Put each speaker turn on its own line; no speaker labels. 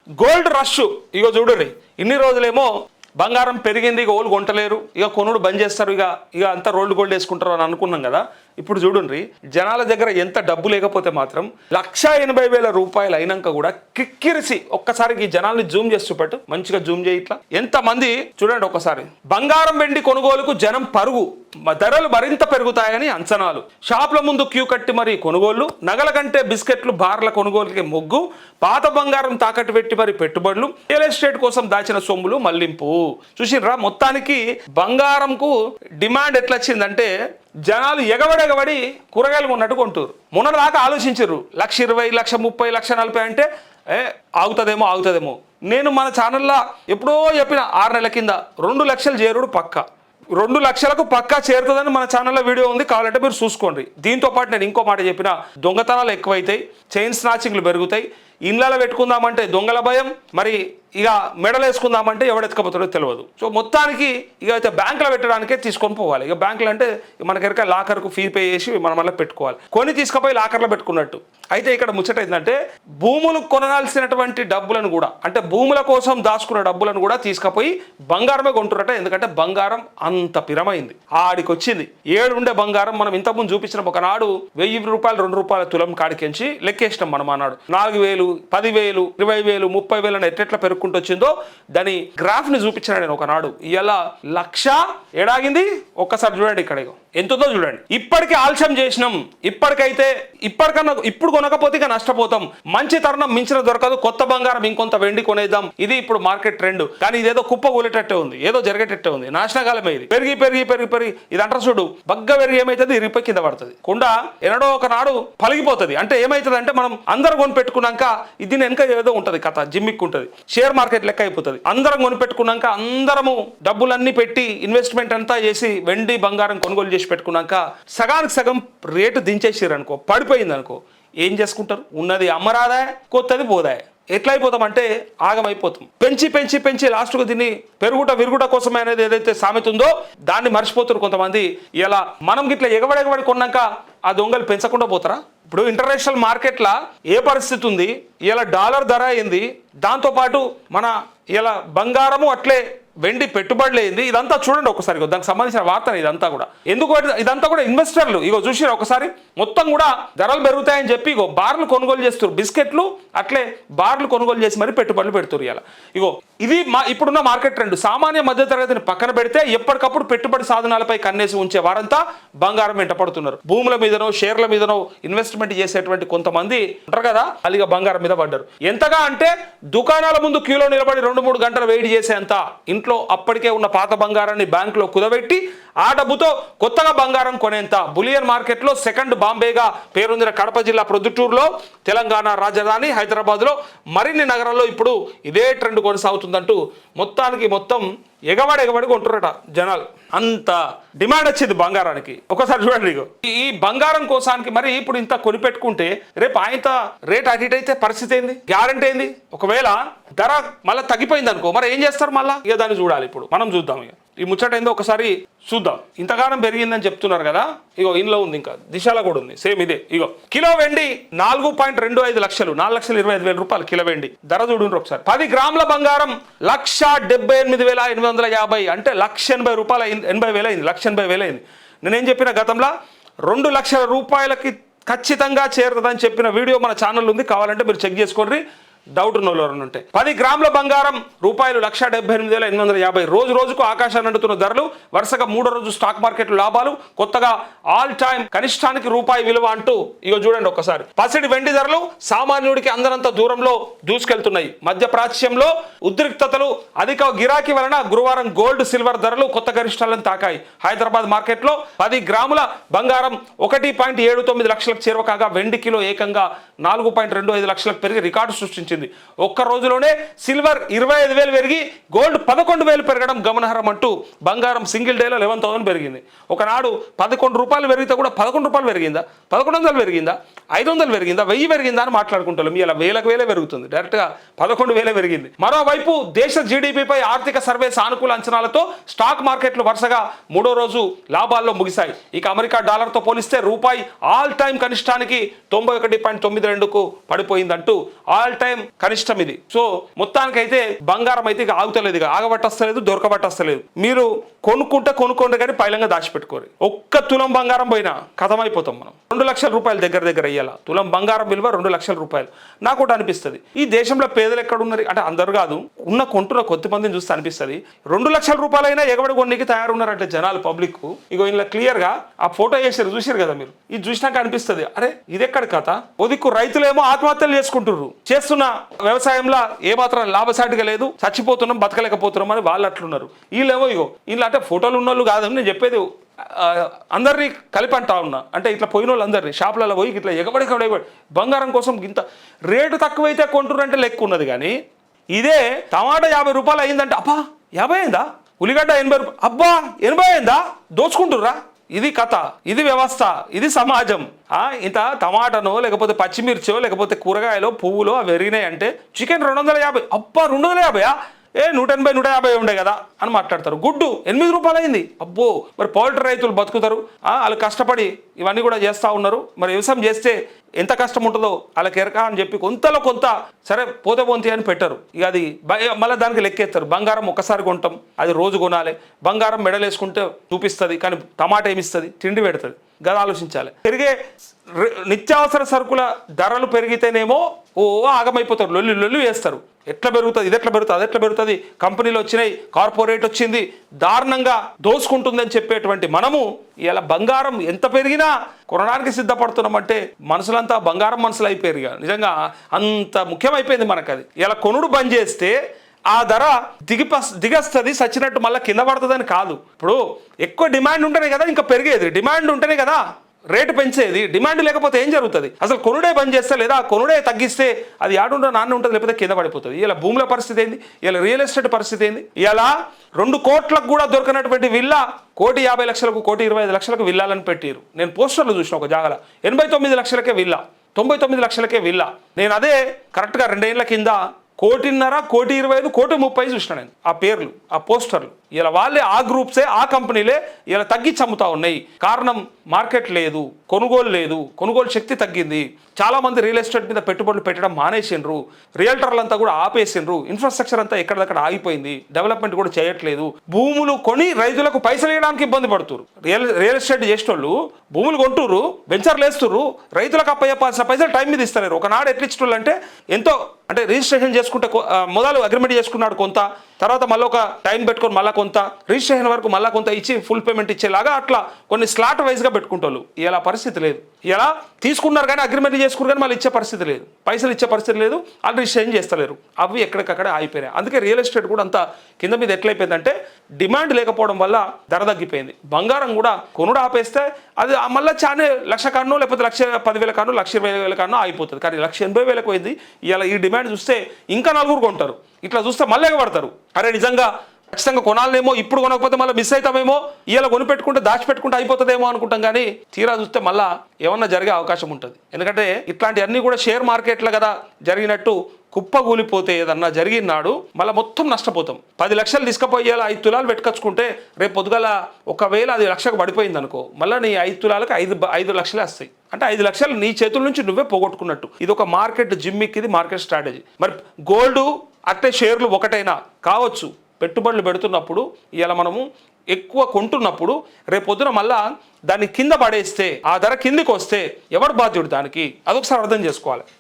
Gold rush ఇగో చూడుర్రి. ఇన్ని రోజులేమో బంగారం పెరిగింది, ఇక ఓళ్ళు కొంటలేరు, ఇక కొనుడు బంద్ చేస్తారు, ఇక అంతా రోల్డ్ గోల్డ్ వేసుకుంటారు అని అనుకున్నాం కదా. ఇప్పుడు చూడండి, జనాల దగ్గర ఎంత డబ్బు లేకపోతే మాత్రం 1,80,000 రూపాయలు అయినాక కూడా కిక్కిరిసి ఒక్కసారికి ఈ జనాల్ని జూమ్ చేసి చూపెట్టు, మంచిగా జూమ్ చేయి. ఇట్లా ఎంతమంది చూడండి ఒకసారి. బంగారం వెండి కొనుగోలుకు జనం పరుగు, ధరలు మరింత పెరుగుతాయని అంచనాలు, షాపుల ముందు క్యూ కట్టి మరి కొనుగోళ్లు, నగల కంటే బిస్కెట్లు బార్ల కొనుగోలుకి మొగ్గు, పాత బంగారం తాకట్టు పెట్టి మరి పెట్టుబడులు, రియల్ ఎస్టేట్ కోసం దాచిన సొమ్ములు మళ్లింపు. చూసినరా, మొత్తానికి బంగారంకు డిమాండ్ ఎట్లా వచ్చిందంటే జనాలు ఎగబడి కూరగాయలు కొన్నట్టు కొంటారు. మొన్న దాకా ఆలోచించారు 1,20,000, 1,30,000, 1,40,000 అంటే ఆగుతుందేమో. నేను మన ఛానల్లో ఎప్పుడో చెప్పిన 6 నెలల కింద 2 లక్షలు చేరుడు పక్క, 2 లక్షలకు పక్కా చేరుతుందని మన ఛానల్లో వీడియో ఉంది, కావాలంటే మీరు చూసుకోండి. దీంతో పాటు నేను ఇంకో మాట చెప్పిన, దొంగతనాలు ఎక్కువైతాయి, చైన్ స్నాచింగ్లు పెరుగుతాయి, ఇండ్లలో పెట్టుకుందామంటే దొంగల భయం, మరి ఇక మెడలు వేసుకుందామంటే ఎవడెత్తుకపోతాడో తెలియదు. సో మొత్తానికి ఇక అయితే బ్యాంకులో పెట్టడానికే తీసుకొని పోవాలి. ఇక బ్యాంకులు అంటే మనకెరక లాకర్కు ఫీ పే చేసి మనం మళ్ళీ పెట్టుకోవాలి, కొని తీసుకుపోయి లాకర్లో పెట్టుకున్నట్టు. అయితే ఇక్కడ ముచ్చట ఏంటంటే భూములు కొనాల్సినటువంటి డబ్బులను కూడా, అంటే భూముల కోసం దాచుకున్న డబ్బులను కూడా తీసుకుపోయి బంగారమే కొంటున్నట్ట. ఎందుకంటే బంగారం అంత పిరమైంది, ఆడికి వచ్చింది. 7 ఉండే బంగారం మనం ఇంతకుముందు చూపించిన ఒకనాడు 1,000 రూపాయలు 2 రూపాయల తులం కాడికించి లెక్కేసినాం మనం. అన్నాడు 4,000, 10,000, 20,000, 30,000 ఎట్లా పెరుగుకుంటూ వచ్చిందో దాని గ్రాఫ్ ని చూపించాను నేను ఒకనాడు. ఇలా 1,00,000 ఏడాగింది. ఒక్కసారి చూడండి ఇక్కడ ఎంతుందో చూడండి. ఇప్పటికి ఆలస్యం చేసినాం, ఇప్పటికన్నా ఇప్పుడు కొనకపోతే ఇక నష్టపోతాం, మంచి తరుణం మించిన దొరకదు, కొత్త బంగారం ఇంకొంత వెండి కొనేద్దాం, ఇది ఇప్పుడు మార్కెట్ ట్రెండ్. కానీ ఇదేదో కుప్ప కూలేటట్టే ఉంది, ఏదో జరిగేటట్టే ఉంది, నాశనకాలమే ఇది. పెరిగి ఇది అంటారు చూడు, బగ్గ పెరిగి ఏమైతుంది, ఇరిపై కింద పడుతుంది. కుండ ఎనడో ఒకనాడు పలిగిపోతుంది. అంటే ఏమైతుంది అంటే మనం అందరం కొని పెట్టుకున్నాక ఇది వెనక ఏదో ఉంటుంది కథ, జిమ్మిక్ ఉంటుంది, షేర్ మార్కెట్ లెక్క అయిపోతుంది. అందరం కొని పెట్టుకున్నాక అందరము డబ్బులన్నీ పెట్టి ఇన్వెస్ట్మెంట్ అంతా చేసి వెండి బంగారం కొనుగోలు చేసి పెట్టుకున్నాక సగానికి సగం రేటు దించేసారు అనుకో, పడిపోయింది అనుకో, ఏం చేసుకుంటారు? ఉన్నది అమ్మరాదా, కొత్తది పోదా. ఎట్లా అయిపోతామంటే ఆగమైపోతాం. పెంచి లాస్ట్కు దీన్ని విరుగుట కోసమే అనేది ఏదైతే సామెత ఉందో దాన్ని మర్చిపోతారు కొంతమంది. ఇలా మనం గిట్లా ఎగబడి కొన్నాక ఆ దొంగలు పెంచకుండా పోతారా? ఇప్పుడు ఇంటర్నేషనల్ మార్కెట్లో ఏ పరిస్థితి ఉంది, ఇలా డాలర్ ధర అయింది, దాంతోపాటు మన ఇలా బంగారము అట్లే వెండి పెట్టుబడులు అయింది. ఇదంతా చూడండి ఒకసారి, దానికి సంబంధించిన వార్త ఇదంతా కూడా. ఎందుకు ఇదంతా కూడా ఇన్వెస్టర్లు చూసిరా ఒకసారి, మొత్తం కూడా ధరలు పెరుగుతాయని చెప్పి బార్లు కొనుగోలు చేస్తారు, బిస్కెట్లు అట్లే బార్లు కొనుగోలు చేసి మరి పెట్టుబడులు పెడుతున్నారు. ఇలా ఇది ఇప్పుడున్న మార్కెట్ ట్రెండ్. సామాన్య మధ్యతరగతిని పక్కన పెడితే ఎప్పటికప్పుడు పెట్టుబడి సాధనాలపై కన్నేసి ఉంచే వారంతా బంగారం వెంట పడుతున్నారు. భూముల మీదనో షేర్ల మీదనో ఇన్వెస్ట్మెంట్ చేసేటువంటి కొంతమంది ఉంటారు కదా, అలిగా బంగారం మీద పడ్డారు. ఎంతగా అంటే దుకాణాల ముందు క్యూలో నిలబడి 2-3 గంటలు వెయిట్ చేసేంత ఇంట్లో అప్పటికే ఉన్న పాత బంగారాన్ని బ్యాంకులో కుదబెట్టి ఆ డబ్బుతో కొత్తగా బంగారం కొనేంత బులియన్ మార్కెట్లో సెకండ్ బాంబేగా పేరొందిన కడప జిల్లా ప్రొద్దుటూరులో, తెలంగాణ రాజధాని హైదరాబాద్లో మరిన్ని నగరాల్లో ఇప్పుడు ఇదే ట్రెండ్ కొనసాగుతుందంటూ మొత్తం ఎగబడి కొంటున్నారట జనాలు. అంత డిమాండ్ వచ్చింది బంగారానికి. ఒకసారి చూడండి, ఈ బంగారం కోసానికి మరి ఇప్పుడు ఇంత కొనిపెట్టుకుంటే రేపు ఆయన రేట్ అటు అయితే పరిస్థితి ఏంది, గ్యారంటీ ఏంది? ఒకవేళ ధర మళ్ళీ తగ్గిపోయింది అనుకో, మరి ఏం చేస్తారు మళ్ళీ? ఇక దాన్ని చూడాలి. ఇప్పుడు మనం చూద్దాం, ఈ ముచ్చట ఏందో ఒకసారి చూద్దాం. ఇంతకాలం పెరిగిందని చెప్తున్నారు కదా, ఇంట్లో ఉంది, ఇంకా దిశలో కూడా ఉంది సేమ్ ఇదే. కిలో వెండి 4.25 లక్షలు, 4,25,000 రూపాయలు కిలో వెండి ధర చూడండి ఒకసారి. 10 గ్రాముల బంగారం 1,78,550, అంటే 1,80,000 రూపాయలు, 80,000 అయింది, 1,80,000 అయింది. నేనేం చెప్పిన గతంలో 2 లక్షల రూపాయలకి ఖచ్చితంగా చేరుతుందని చెప్పిన వీడియో మన ఛానల్ ఉంది, కావాలంటే మీరు చెక్ చేసుకోండి డౌట్ ఉన్నోళ్ళు ఉంటే. 10 గ్రాముల బంగారం రూపాయలు 1,78,850. రోజుకు ఆకాశాన్ని అంటున్న ధరలు, వరుసగా 3వ రోజు స్టాక్ మార్కెట్ లాభాలు, కొత్తగా ఆల్ టైమ్ కనిష్టానికి రూపాయి విలువ అంటూ చూడండి ఒకసారి. పసిడి వెండి ధరలు సామాన్యుడికి అందరంత దూరంలో దూసుకెళ్తున్నాయి. మధ్య ప్రాచ్యంలో ఉద్రిక్తతలు, అధిక గిరాకీ వలన గురువారం గోల్డ్ సిల్వర్ ధరలు కొత్త గరిష్టాలను తాకాయి. హైదరాబాద్ మార్కెట్లో 10 గ్రాముల బంగారం 1.79 లక్షలకు చేరువ కాగా వెండి కిలో ఏకంగా 4.25 లక్షలకు పెరిగి రికార్డు సృష్టించింది. ఒక్క రోజులోనే సిల్వర్ 25,000 పెరిగి గోల్డ్ 11,000 పెరగడం గమనార్హం అంటూ బంగారం సింగిల్ డేలో 11,000 పెరిగింది. ఒకనాడు 11 రూపాయలు పెరిగితే కూడా 11 రూపాయలు పెరిగిందా, 1100 పెరిగిందా, 500 పెరిగిందా, 1000 పెరిగిందా అని మాట్లాడుకుంటాం. ఇలా వేలకు పెరుగుతుంది, డైరెక్ట్గా 11,000 పెరిగింది. మరోవైపు దేశ జీడిపిపై ఆర్థిక సర్వే సానుకూల అంచనాలతో స్టాక్ మార్కెట్లు వరుసగా 3వ రోజు లాభాల్లో ముగిశాయి. ఇక అమెరికా డాలర్తో పోలిస్తే రూపాయి ఆల్ టైమ్ కనిష్టానికి 91.92కు పడిపోయిందంటూ ఆల్ టైమ్ టైం కనిష్టం ఇది. సో మొత్తానికైతే బంగారం అయితే ఇక ఆగుతలేదు, ఇక ఆగబట్టస్తలేదు, దొరకబట్టస్తలేదు. మీరు కొనుక్కోండి కానీ పైలంగా దాచిపెట్టుకోరు. ఒక్క తులం బంగారం పోయినా కథమైపోతాం మనం. 2 లక్షల రూపాయలు దగ్గర అయ్యాల. తులం బంగారం విలువ 2 లక్షల రూపాయలు. నాకు ఒకటి అనిపిస్తుంది, ఈ దేశంలో పేదలు ఎక్కడ ఉన్నారు అంటే అందరు కాదు, కొంటున్న కొద్దిమందిని చూస్తే అనిపిస్తుంది 2 లక్షల రూపాయలైనా ఎగబడి కొన్నికి తయారున్నారంటే జనాలు, పబ్లిక్. ఇగో ఇలా క్లియర్ గా ఆ ఫోటో చూసారు కదా మీరు, ఇది చూసినాక అనిపిస్తుంది అరే ఇది ఎక్కడ కథ. ఒదిక్కు రైతులేమో ఆత్మహత్యలు చేసుకుంటున్నారు, చేస్తున్న వ్యవసాయంలో ఏమాత్రం లాభసాటిగా లేదు, చచ్చిపోతున్నాం బతకలేకపోతున్నాం అని వాళ్ళు అట్లున్నారు. వీళ్ళేమో ఇగో ఇలా అంటే ఫోటోలు ఉన్న వాళ్ళు కాదని నేను చెప్పేది, అందరినీ కలిపి అంటా ఉన్నా. అంటే ఇట్లా పోయిన వాళ్ళు అందరినీ షాపులలో పోయి ఇట్లా ఎగబడి బంగారం కోసం ఇంత రేటు తక్కువైతే కొంటున్నారంటే లెక్క ఉన్నది. కానీ ఇదే టమాటా 50 రూపాయలు అయిందంటే అబ్బా 50 అయిందా, ఉల్లిగడ్డ 80 రూపాయలు అబ్బా 80 అయిందా, దోచుకుంటుర్రా. ఇది కథ, ఇది వ్యవస్థ, ఇది సమాజం. ఇంత టమాటానో లేకపోతే పచ్చిమిర్చో లేకపోతే కూరగాయలో పువ్వులో అవి పెరిగినాయి అంటే చికెన్ 250, అబ్బా 250 180 150 ఉండే కదా అని మాట్లాడతారు. గుడ్డు 8 రూపాయలు అయింది, అబ్బో. మరి పౌల్ట్రీ రైతులు బతుకుతారు, వాళ్ళు కష్టపడి ఇవన్నీ కూడా చేస్తూ ఉన్నారు. మరి వ్యవసాయం చేస్తే ఎంత కష్టం ఉంటుందో వాళ్ళకి ఎరక అని చెప్పి కొంతలో కొంత సరే పోతే పోంతి అని పెట్టరు. ఇక అది మళ్ళీ దానికి లెక్కేస్తారు. బంగారం ఒక్కసారి కొంటాం, అది రోజు కొనాలి. బంగారం మెడలేసుకుంటే చూపిస్తుంది కానీ టమాటా ఏమిస్తుంది, తిండి పెడుతుంది. గది ఆలోచించాలి. పెరిగే నిత్యావసర సరుకుల ధరలు పెరిగితేనేమో ఆగమైపోతారు, లొల్లి వేస్తారు. ఎట్లా పెరుగుతుంది, ఇది ఎట్లా పెరుగుతుంది, అది ఎట్లా పెరుగుతుంది, కంపెనీలు వచ్చినాయి, కార్పొరేట్ వచ్చింది, దారుణంగా దోసుకుంటుందని చెప్పేటువంటి మనము ఇలా బంగారం ఎంత పెరిగినా కొనడానికి సిద్ధపడుతున్నామంటే మనుషులంతా బంగారం మనుషులు అయిపోయారు. ఇక నిజంగా అంత ముఖ్యమైపోయింది మనకు అది. ఇలా కొనుడు బంద్ చేస్తే ఆ ధర దిగస్తుంది, సచ్చినట్టు మళ్ళీ కింద పడుతుందని కాదు. ఇప్పుడు ఎక్కువ డిమాండ్ ఉంటేనే కదా ఇంకా పెరిగేది, డిమాండ్ ఉంటేనే కదా రేటు పెంచేది. డిమాండ్ లేకపోతే ఏం జరుగుతుంది? అసలు కొనుడే బంద్ చేస్తే లేదా కొనుడే తగ్గిస్తే అది ఆడుంటే నాన్న ఉంటుంది, లేకపోతే కింద పడిపోతుంది. ఇలా భూముల పరిస్థితి ఏంది, ఇలా రియల్ ఎస్టేట్ పరిస్థితి ఏంది? ఇలా 2 కోట్లకు కూడా దొరకనటువంటి విల్లా 1,50,00,000 1,25,00,000 విల్లాలని పెట్టారు. నేను పోస్టర్లు చూసిన ఒక జాగల 89 లక్షలకే విల్లా, 99 లక్షలకే విల్లా. నేను అదే కరెక్ట్గా 2 ఏళ్ల కింద 1,50,00,000 1,25,00,000 1,30,00,000 చూసిన నేను ఆ పేర్లు, ఆ పోస్టర్లు. ఇలా వాళ్ళే ఆ గ్రూప్సే ఆ కంపెనీలే ఇలా తగ్గించి అమ్ముతా ఉన్నాయి. కారణం మార్కెట్ లేదు, కొనుగోలు లేదు, కొనుగోలు శక్తి తగ్గింది. చాలామంది రియల్ ఎస్టేట్ మీద పెట్టుబడులు పెట్టడం మానేసిండ్రు, రియల్టర్లంతా కూడా ఆపేసిండ్రు, ఇన్ఫ్రాస్ట్రక్చర్ అంతా ఎక్కడిదక్కడ ఆగిపోయింది, డెవలప్మెంట్ కూడా చేయట్లేదు. భూములు కొని రైతులకు పైసలు వేయడానికి ఇబ్బంది పడుతున్నారు. రియల్ ఎస్టేట్ చేసిన వాళ్ళు భూములు కొంటుర్రు, వెంచర్లు వేస్తుర్రు, రైతులకు అప్పయ్యాల్సిన పైసలు టైం మీద ఇస్తలేరు. ఒకనాడు ఎట్లా ఇచ్చేటోళ్ళు అంటే ఎంతో అంటే రిజిస్ట్రేషన్ చేసుకుంటే మొదలు అగ్రిమెంట్ చేసుకున్నాడు కొంత, తర్వాత మళ్ళీ ఒక టైం పెట్టుకొని మళ్ళీ కొంత, రిజిస్ట్రేషన్ వరకు మళ్ళీ కొంత ఇచ్చి ఫుల్ పేమెంట్ ఇచ్చేలాగా అట్లా కొన్ని స్లాట్ వైజ్గా పెట్టుకుంటారు. ఇలా పరిస్థితి లేదు. ఇలా తీసుకున్నారు కానీ అగ్రిమెంట్ చేసుకున్నారు కానీ మళ్ళీ ఇచ్చే పరిస్థితి లేదు, పైసలు ఇచ్చే పరిస్థితి లేదు, వాళ్ళు రిజిస్ట్రేషన్ చేస్తలేరు. అవి ఎక్కడికక్కడ ఆగిపోయినాయి. అందుకే రియల్ ఎస్టేట్ కూడా అంత కింద మీద ఎట్లయిపోయిందంటే డిమాండ్ లేకపోవడం వల్ల ధర తగ్గిపోయింది. బంగారం కూడా కొనుడు ఆపేస్తే అది మళ్ళీ చాలా 1,00,000 కానో లేకపోతే 1,10,000 కానో 1,20,000 కానో అయిపోతుంది. కానీ 1,80,000 పోయింది. ఇలా ఈ డిమాండ్ చూస్తే ఇంకా 4 కొంటారు. ఇట్లా చూస్తే మళ్ళీ ఎగబడతారు. అరే నిజంగా ఖచ్చితంగా కొనాలేమో, ఇప్పుడు కొనకపోతే మళ్ళీ మిస్ అవుతామేమో, ఇలా కొనిపెట్టుకుంటే దాచిపెట్టుకుంటే అయిపోతుందేమో అనుకుంటాం. కానీ తీరా చూస్తే మళ్ళీ ఏమన్నా జరిగే అవకాశం ఉంటుంది. ఎందుకంటే ఇట్లాంటివన్నీ కూడా షేర్ మార్కెట్లో కదా జరిగినట్టు కుప్పగూలిపోతే ఏదన్నా జరిగినాడు మళ్ళీ మొత్తం నష్టపోతాం. 10 లక్షలు తీసుకుపోయేలా 5 తులాలు పెట్టుకొచ్చుకుంటే రేపు పొద్దుగల ఒకవేళ అది 1,00,000కు పడిపోయింది అనుకో, మళ్ళీ నీ 5 తులాలకు 5 లక్షలే వస్తాయి. అంటే 5 లక్షలు నీ చేతుల నుంచి నువ్వే పోగొట్టుకున్నట్టు. ఇది ఒక మార్కెట్ జిమ్మిక్, ఇది మార్కెట్ స్ట్రాటజీ. మరి గోల్డ్ అట్టే షేర్లు ఒకటైనా కావచ్చు, పెట్టుబడులు పెడుతున్నప్పుడు ఇలా మనము ఎక్కువ కొంటున్నప్పుడు రేపు పొద్దున మళ్ళా దాన్ని కింద పడేస్తే, ఆ ధర కిందికి వస్తే ఎవరు బాధ్యుడు దానికి? అదొకసారి అర్థం చేసుకోవాలి.